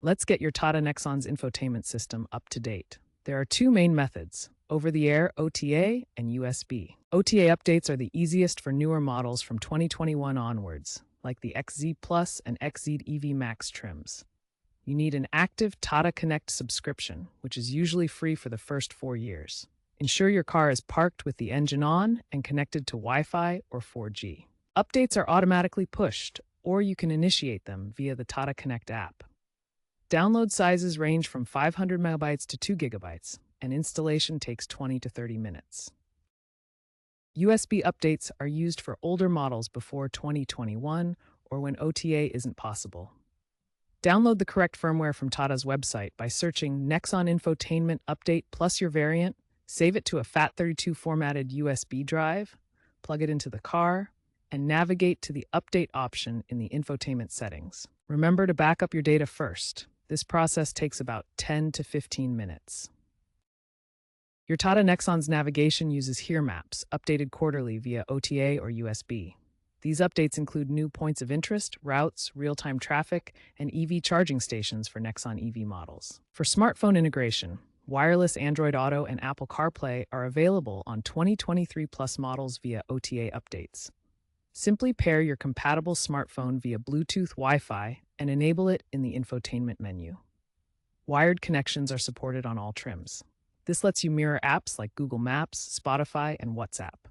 Let's get your Tata Nexon's infotainment system up to date. There are two main methods: over-the-air OTA and USB. OTA updates are the easiest for newer models from 2021 onwards, like the XZ Plus and XZ EV Max trims. You need an active Tata Connect subscription, which is usually free for the first 4 years. Ensure your car is parked with the engine on and connected to Wi-Fi or 4G. Updates are automatically pushed, or you can initiate them via the Tata Connect app. Download sizes range from 500 megabytes to 2 gigabytes, and installation takes 20 to 30 minutes. USB updates are used for older models before 2021 or when OTA isn't possible. Download the correct firmware from Tata's website by searching Nexon Infotainment Update plus your variant, save it to a FAT32 formatted USB drive, plug it into the car, and navigate to the Update option in the infotainment settings. Remember to back up your data first. This process takes about 10 to 15 minutes. Your Tata Nexon's navigation uses Here Maps, updated quarterly via OTA or USB. These updates include new points of interest, routes, real-time traffic, and EV charging stations for Nexon EV models. For smartphone integration, wireless Android Auto and Apple CarPlay are available on 2023 Plus models via OTA updates. Simply pair your compatible smartphone via Bluetooth Wi-Fi and enable it in the infotainment menu. Wired connections are supported on all trims. This lets you mirror apps like Google Maps, Spotify, and WhatsApp.